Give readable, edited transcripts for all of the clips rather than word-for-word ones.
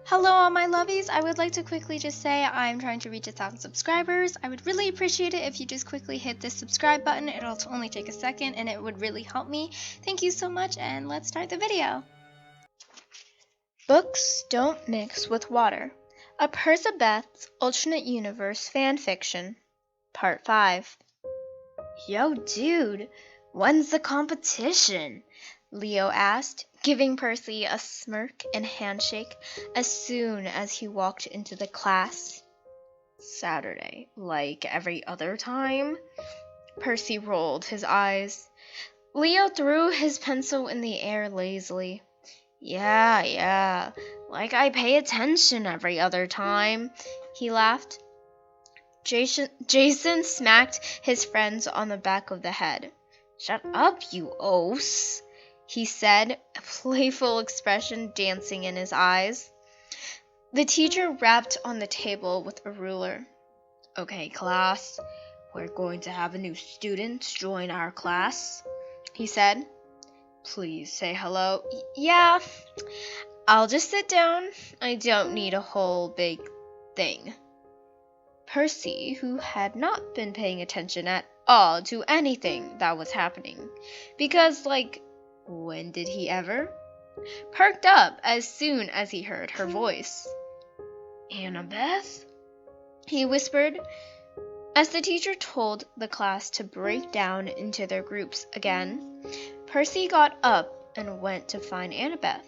Hello all my lovies, I would like to quickly just say I'm trying to reach 1,000 subscribers. I would really appreciate it if you just quickly hit this subscribe button. It'll only take a second and it would really help me. Thank you so much and let's start the video. Books don't mix with water. A Percabeth alternate universe fanfiction. Part 5. Yo dude, when's the competition? Leo asked, giving Percy a smirk and handshake as soon as he walked into the class. Saturday, like every other time? Percy rolled his eyes. Leo threw his pencil in the air lazily. Yeah, like I pay attention every other time, he laughed. Jason smacked his friends on the back of the head. Shut up, you ose, he said, a playful expression dancing in his eyes. The teacher rapped on the table with a ruler. Okay, class, we're going to have a new student join our class, he said. Please say hello. Yeah, I'll just sit down. I don't need a whole big thing. Percy, who had not been paying attention at all to anything that was happening, because, when did he ever? Perked up as soon as he heard her voice. Annabeth? He whispered, as the teacher told the class to break down into their groups again. Percy got up and went to find Annabeth,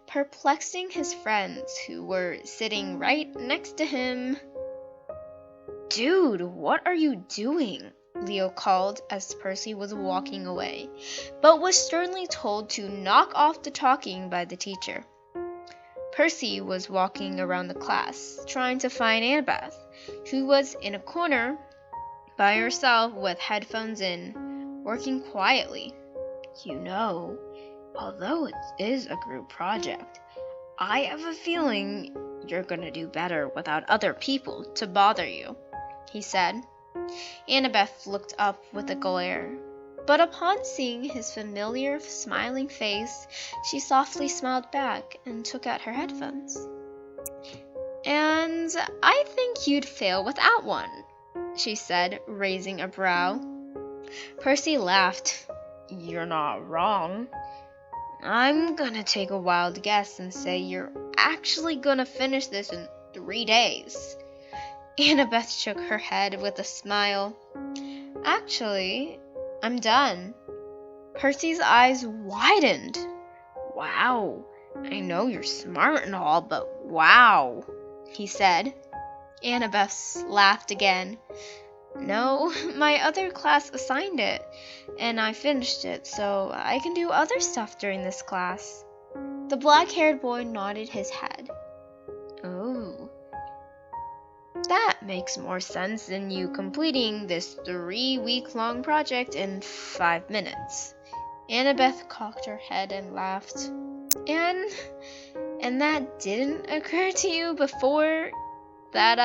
perplexing his friends who were sitting right next to him. Dude, what are you doing? Leo called as Percy was walking away, but was sternly told to knock off the talking by the teacher. Percy was walking around the class, trying to find Annabeth, who was in a corner by herself with headphones in, working quietly. You know, although it is a group project, I have a feeling you're gonna do better without other people to bother you, he said. Annabeth looked up with a glare, but upon seeing his familiar smiling face, she softly smiled back and took out her headphones. And I think you'd fail without one, she said, raising a brow. Percy laughed. You're not wrong. I'm gonna take a wild guess and say you're actually gonna finish this in 3 days. Annabeth shook her head with a smile. Actually, I'm done. Percy's eyes widened. Wow, I know you're smart and all, but wow, he said. Annabeth laughed again. No, my other class assigned it, and I finished it, so I can do other stuff during this class. The black-haired boy nodded his head. Oh, that makes more sense than you completing this 3-week-long project in 5 minutes. Annabeth cocked her head and laughed. And that didn't occur to you before that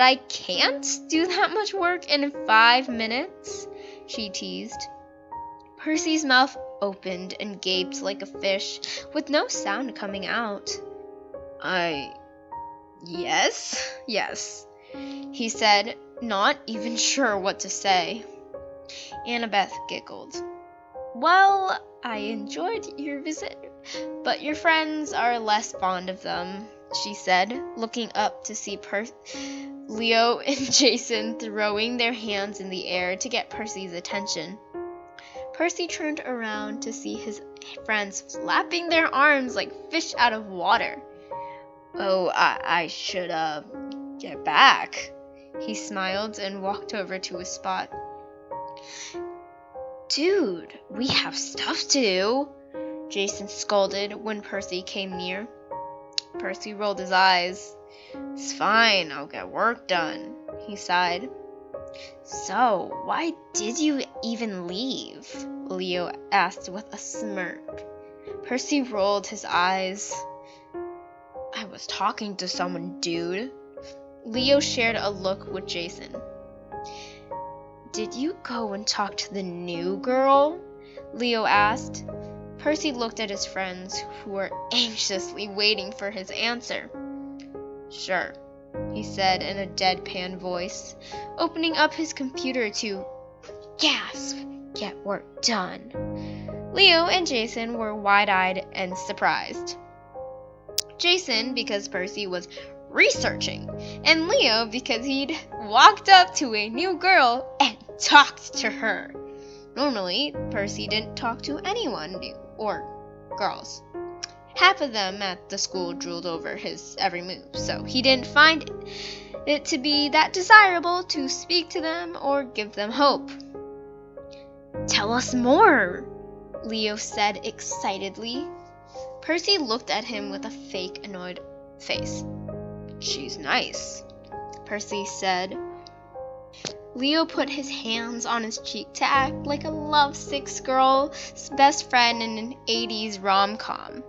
I can't do that much work in 5 minutes? She teased. Percy's mouth opened and gaped like a fish, with no sound coming out. Yes, he said, not even sure what to say. Annabeth giggled. Well, I enjoyed your visit, but your friends are less fond of them, she said, looking up to see Leo and Jason throwing their hands in the air to get Percy's attention. Percy turned around to see his friends flapping their arms like fish out of water. Oh, I should, get back. He smiled and walked over to his spot. Dude, we have stuff to do, Jason scolded when Percy came near. Percy rolled his eyes. It's fine, I'll get work done, he sighed. So, why did you even leave? Leo asked with a smirk. Percy rolled his eyes. I was talking to someone, dude. Leo shared a look with Jason. Did you go and talk to the new girl? Leo asked. Percy looked at his friends, who were anxiously waiting for his answer. "Sure," he said in a deadpan voice, opening up his computer to, gasp, get work done. Leo and Jason were wide-eyed and surprised. Jason because Percy was researching, and Leo because he'd walked up to a new girl and talked to her. Normally, Percy didn't talk to anyone new, or girls. Half of them at the school drooled over his every move, so he didn't find it to be that desirable to speak to them or give them hope. "Tell us more," Leo said excitedly. Percy looked at him with a fake annoyed face. "She's nice," Percy said. Leo put his hands on his cheek to act like a lovesick girl's best friend in an 80s rom-com.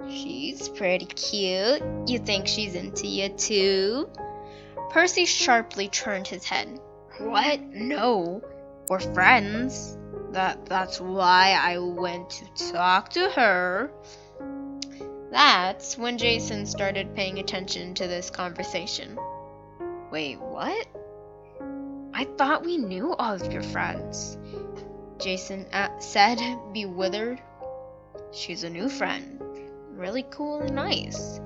"She's pretty cute. You think she's into you too?" Percy sharply turned his head. "What? No. We're friends. That's why I went to talk to her." That's when Jason started paying attention to this conversation. "Wait, what? I thought we knew all of your friends," Jason said, bewildered. "She's a new friend. Really cool and nice."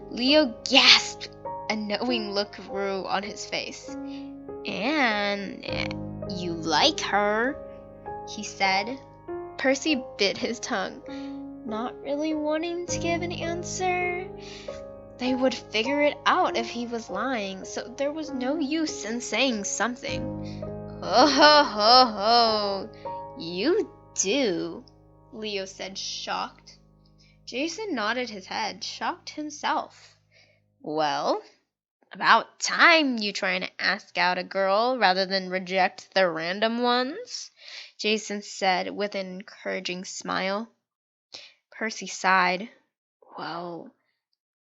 Leo gasped. A knowing look grew on his face. "And you like her?" he said. Percy bit his tongue, not really wanting to give an answer. They would figure it out if he was lying, so there was no use in saying something. "Ho ho ho ho! You do," Leo said, shocked. Jason nodded his head, shocked himself. "Well, about time you trying to ask out a girl rather than reject the random ones," Jason said with an encouraging smile. Percy sighed. "Well,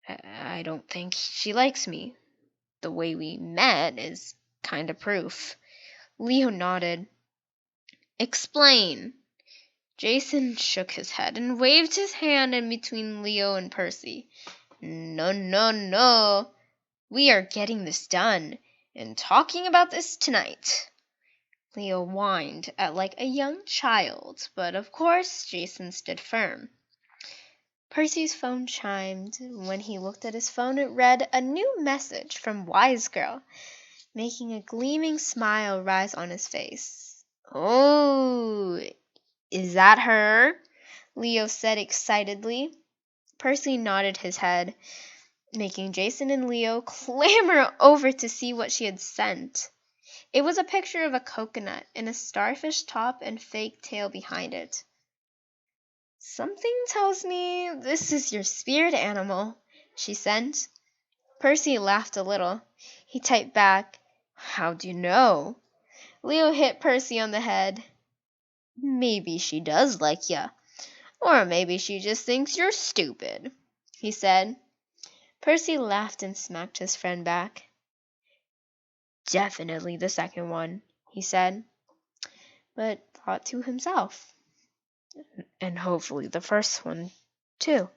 I don't think she likes me. The way we met is kind of proof." Leo nodded. "Explain." Jason shook his head and waved his hand in between Leo and Percy. "No, no, no. We are getting this done, and talking about this tonight." Leo whined like a young child, but of course Jason stood firm. Percy's phone chimed. When he looked at his phone, it read a new message from Wise Girl, making a gleaming smile rise on his face. "Oh, is that her?" Leo said excitedly. Percy nodded his head, making Jason and Leo clamber over to see what she had sent. It was a picture of a coconut and a starfish top and fake tail behind it. "Something tells me this is your spirit animal," she sent. Percy laughed a little. He typed back, "How do you know?" Leo hit Percy on the head. "Maybe she does like ya. Or maybe she just thinks you're stupid," he said. Percy laughed and smacked his friend back. "Definitely the second one," he said, but thought to himself. "And hopefully the first one, too."